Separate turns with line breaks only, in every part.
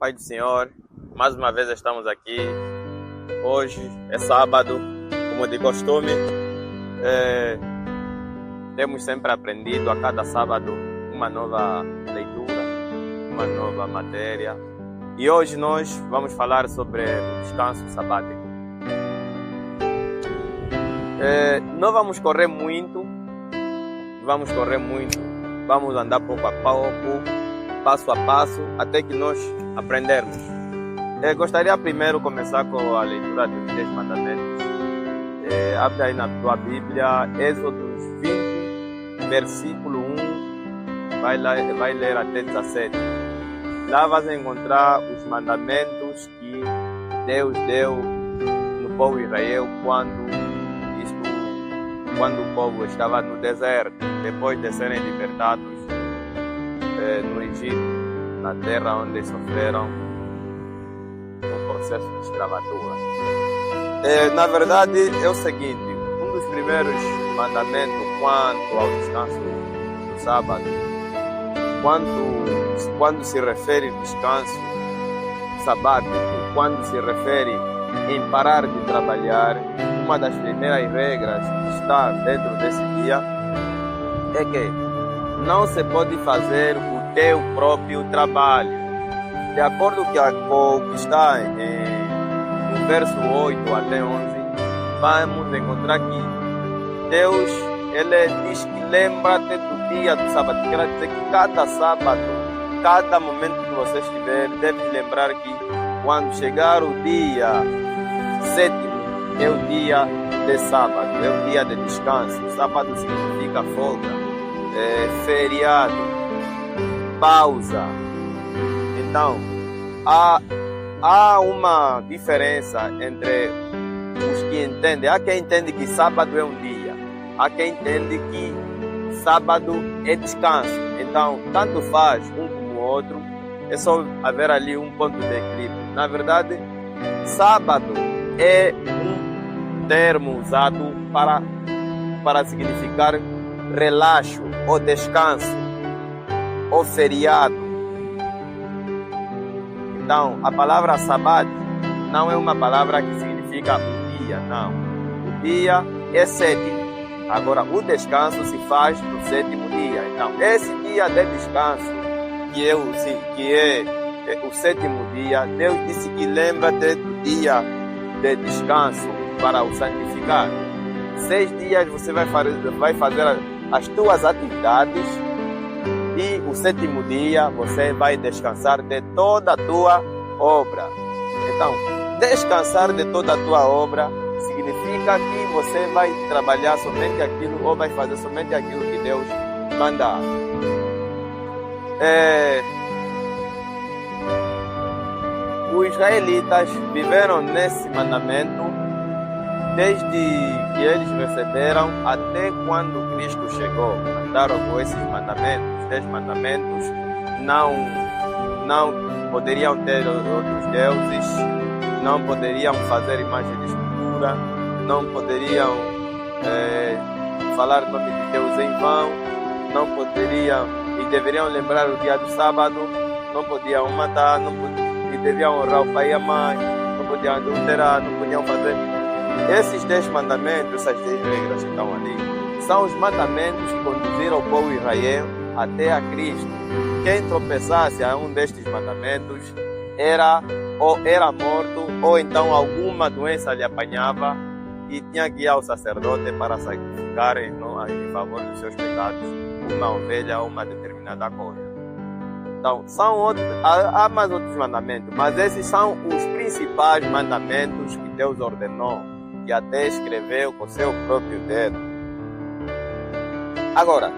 Pai do Senhor, mais uma vez estamos aqui. Hoje é sábado, como de costume. Temos sempre aprendido a cada sábado uma nova leitura, uma nova matéria. E hoje nós vamos falar sobre o descanso sabático. Não vamos correr muito, vamos andar pouco a pouco, passo a passo, até que nós aprendermos. Gostaria primeiro de começar com a leitura dos 10 mandamentos. Abre aí na tua Bíblia, Êxodo 20, versículo 1, vai ler até 17. Lá vais encontrar os mandamentos que Deus deu no povo de Israel quando o povo estava no deserto, depois de serem libertados no Egito, na terra onde sofreram um processo de escravatura. Na verdade, é o seguinte: um dos primeiros mandamentos quanto ao descanso do sábado, quando se refere ao descanso sabático, quando se refere em parar de trabalhar, uma das primeiras regras que está dentro desse dia é que não se pode fazer o teu próprio trabalho. De acordo com o que está no verso 8 até 11, vamos encontrar que Deus ele diz que lembra-te do dia do sábado. Quer dizer que cada sábado, cada momento que você estiver, deve lembrar que quando chegar o dia sétimo, é o dia de sábado, é o dia de descanso. Sábado significa folga, feriado, pausa. Então, há uma diferença entre os que entendem. Há quem entende que sábado é um dia, há quem entende que sábado é descanso. Então, tanto faz um como o outro, é só haver ali um ponto de equilíbrio. Na verdade, sábado é um termo usado para significar relaxo ou descanso ou feriado. Então, a palavra sábado não é uma palavra que significa o dia, não. O dia é sétimo. Agora, o descanso se faz no sétimo dia. Então, esse dia de descanso, que é o sétimo dia, Deus disse que lembra-te do dia de descanso para o santificar. 6 dias você vai fazer as tuas atividades e o sétimo dia você vai descansar de toda a tua obra. Então, descansar de toda a tua obra significa que você vai trabalhar somente aquilo ou vai fazer somente aquilo que Deus manda. Os israelitas viveram nesse mandamento desde que eles receberam até quando Cristo chegou. Andaram com esses mandamentos, 10 mandamentos. Não poderiam ter outros deuses, não poderiam fazer imagem de escultura, não poderiam falar o nome de Deus em vão, não poderiam e deveriam lembrar o dia do sábado, não podiam matar, e deviam honrar o pai e a mãe, não podiam adulterar, não podiam fazer. Esses 10 mandamentos, essas 10 regras que estão ali, são os mandamentos que conduziram o povo de Israel até a Cristo. Quem tropeçasse a um destes mandamentos era morto, ou então alguma doença lhe apanhava e tinha que ir ao sacerdote para sacrificar em favor dos seus pecados uma ovelha ou uma determinada coisa. Então, há mais outros mandamentos, mas esses são os principais mandamentos que Deus ordenou, que até escreveu com seu próprio dedo. Agora,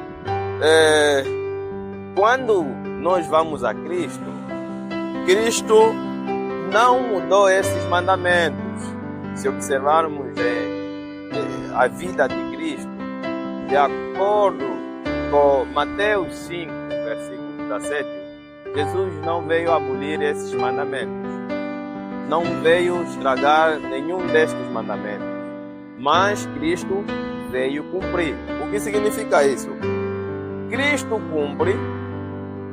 quando nós vamos a Cristo, Cristo não mudou esses mandamentos. Se observarmos a vida de Cristo, de acordo com Mateus 5, versículo 17, Jesus não veio abolir esses mandamentos, não veio estragar nenhum destes mandamentos, mas Cristo veio cumprir. O que significa isso? Cristo cumpre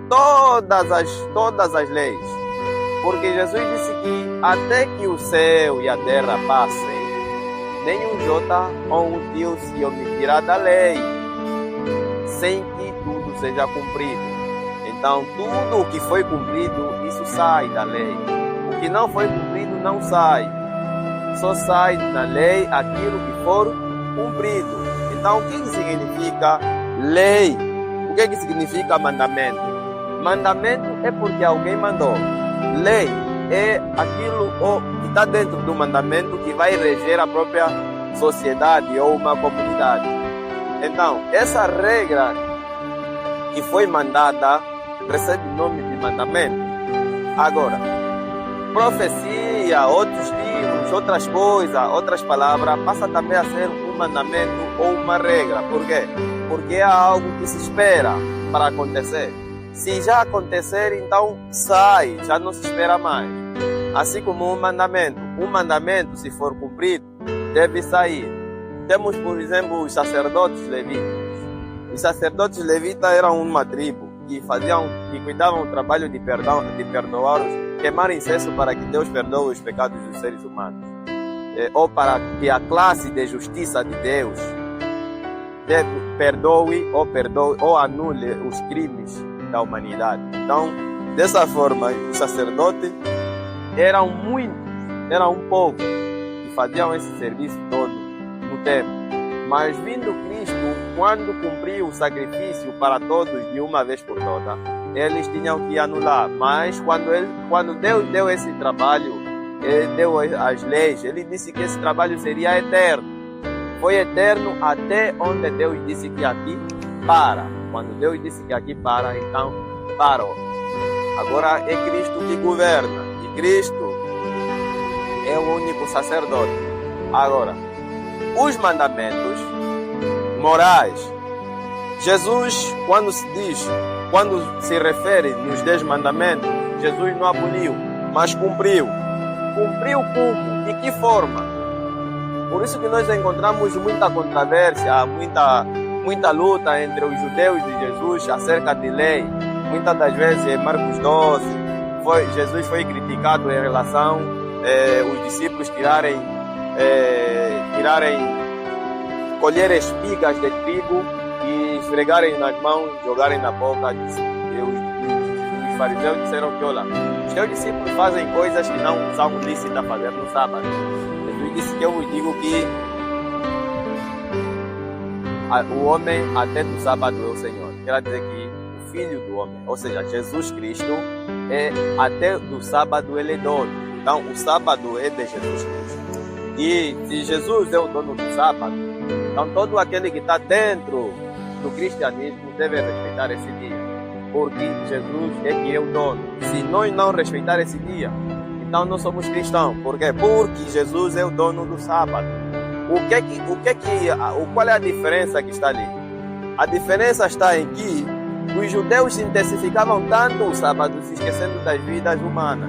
todas as leis. Porque Jesus disse que até que o céu e a terra passem, nenhum jota ou um tio se omitirá da lei, sem que tudo seja cumprido. Então, tudo o que foi cumprido, isso sai da lei. O que não foi cumprido, não sai. Só sai na lei aquilo que for cumprido. Então, o que significa lei? O que significa mandamento? Mandamento é porque alguém mandou. Lei é aquilo que está dentro do mandamento que vai reger a própria sociedade ou uma comunidade. Então, essa regra que foi mandada recebe o nome de mandamento. Agora, profecia, outros livros, outras coisas, outras palavras, passa também a ser um mandamento ou uma regra. Por quê? Porque é algo que se espera para acontecer. Se já acontecer, então sai, já não se espera mais. Assim como um mandamento, se for cumprido, deve sair. Temos, por exemplo, os sacerdotes levíticos. Os sacerdotes levitas eram uma tribo que cuidavam do trabalho de perdoar, queimar incenso para que Deus perdoe os pecados dos seres humanos, ou para que a classe de justiça de Deus perdoe ou anule os crimes da humanidade. Então, dessa forma, os sacerdotes eram um povo que faziam esse serviço todo no templo. Mas vindo Cristo, quando cumpriu o sacrifício para todos de uma vez por todas, eles tinham que anular. Mas quando Deus deu esse trabalho, Ele deu as leis, Ele disse que esse trabalho seria eterno. Foi eterno até onde Deus disse que aqui para. Quando Deus disse que aqui para, então parou. Agora é Cristo que governa. E Cristo é o único sacerdote. Agora, os mandamentos morais. Jesus, quando se refere nos 10 mandamentos, Jesus não aboliu, mas cumpriu. Cumpriu como? De que forma? Por isso que nós encontramos muita controvérsia, muita luta entre os judeus e Jesus acerca de lei. Muitas das vezes, em Marcos 12, Jesus foi criticado em relação os discípulos colher espigas de trigo e esfregarem nas mãos, jogarem na boca. Os fariseus disseram que, olha, os teus discípulos fazem coisas que não são lícitas fazer no sábado. Jesus disse que eu vos digo que o homem até do sábado é o Senhor. Quer dizer que o Filho do homem, ou seja, Jesus Cristo, até do sábado ele é dono. Então o sábado é de Jesus Cristo. E se Jesus é o dono do sábado, então todo aquele que está dentro do cristianismo deve respeitar esse dia, porque Jesus é que é o dono. Se nós não respeitar esse dia, então não somos cristãos. Por quê? Porque Jesus é o dono do sábado. Qual é a diferença que está ali? A diferença está em que os judeus intensificavam tanto o sábado, se esquecendo das vidas humanas.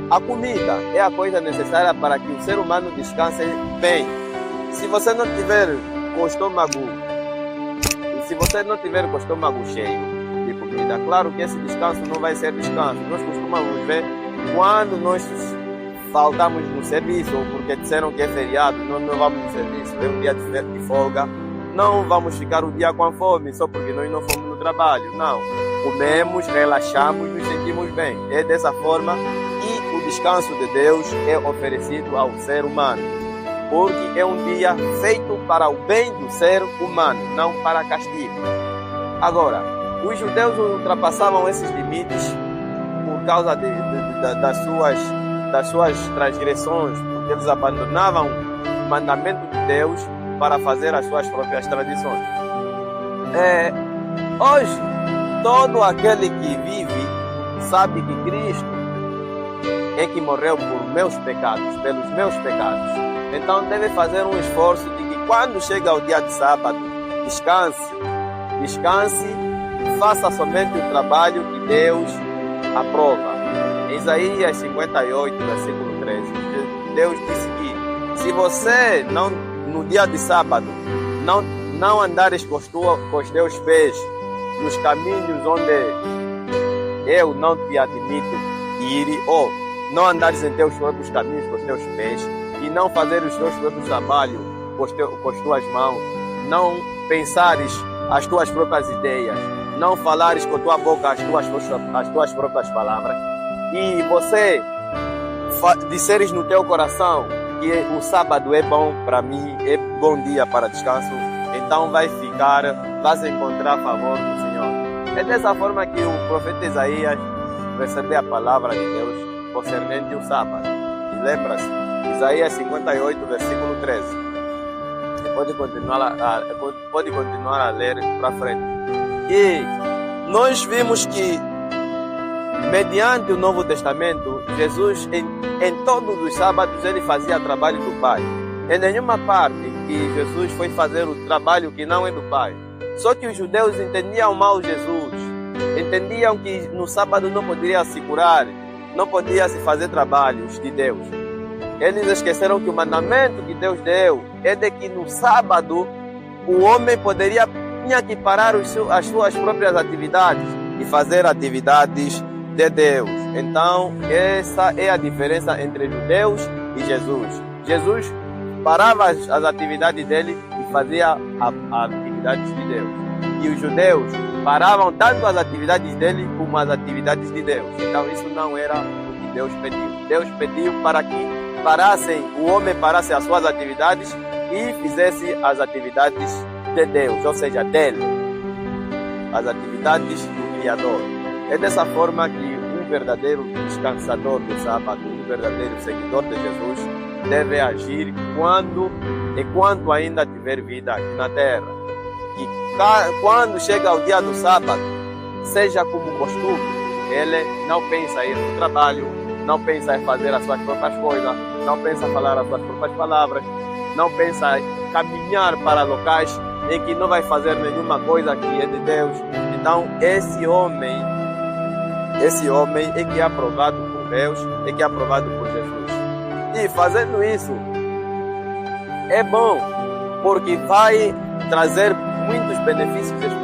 A comida é a coisa necessária para que o ser humano descanse bem. Se você não tiver com o estômago cheio de comida, claro que esse descanso não vai ser descanso. Nós costumamos ver quando nós faltamos no serviço, ou porque disseram que é feriado, nós não vamos no serviço, é um dia de folga, não vamos ficar o dia com fome só porque nós não fomos no trabalho. Não, comemos, relaxamos, nos sentimos bem. É dessa forma que o descanso de Deus é oferecido ao ser humano, porque é um dia feito para o bem do ser humano, não para castigo. Agora, os judeus ultrapassavam esses limites por causa das suas transgressões, porque eles abandonavam o mandamento de Deus para fazer as suas próprias tradições. Hoje, todo aquele que vive sabe que Cristo é que morreu por meus pecados, pelos meus pecados. Então deve fazer um esforço de que quando chega o dia de sábado, descanse, faça somente o trabalho que Deus aprova. Em Isaías 58, versículo 13, Deus disse que se você no dia de sábado não andares com os teus pés nos caminhos onde eu não te admito ir, ou não andares em teus próprios caminhos com os teus pés, e não fazer os teus próprios trabalhos com as tuas mãos, não pensares as tuas próprias ideias, não falares com a tua boca as tuas próprias palavras, e você disseres no teu coração que o sábado é bom para mim, é bom dia para descanso, então vai se encontrar a favor do Senhor. É dessa forma que o profeta Isaías recebeu a palavra de Deus concernente o sábado. E lembra-se, Isaías 58, versículo 13. Pode continuar a ler para frente. E nós vimos que, mediante o Novo Testamento, Jesus, em todos os sábados, ele fazia trabalho do Pai. Em nenhuma parte que Jesus foi fazer o trabalho que não é do Pai. Só que os judeus entendiam mal Jesus. Entendiam que no sábado não poderia se curar, não podia se fazer trabalhos de Deus. Eles esqueceram que o mandamento que Deus deu é de que no sábado o homem tinha que parar as suas próprias atividades e fazer atividades de Deus. Então, essa é a diferença entre judeus e Jesus. Jesus parava as atividades dele e fazia as atividades de Deus. E os judeus paravam tanto as atividades dele como as atividades de Deus. Então, isso não era o que Deus pediu. Deus pediu para que o homem parasse as suas atividades e fizesse as atividades de Deus, ou seja, dele, as atividades do Criador. É dessa forma que um verdadeiro descansador do sábado, um verdadeiro seguidor de Jesus, deve agir enquanto ainda tiver vida aqui na terra. E quando chega o dia do sábado, seja como costume, ele não pensa em ir no trabalho, não pensa em fazer as suas próprias coisas, não pensa em falar as suas próprias palavras, não pensa em caminhar para locais em que não vai fazer nenhuma coisa que é de Deus. Então, esse homem é que é aprovado por Deus, é que é aprovado por Jesus. E fazendo isso, é bom, porque vai trazer muitos benefícios espirituais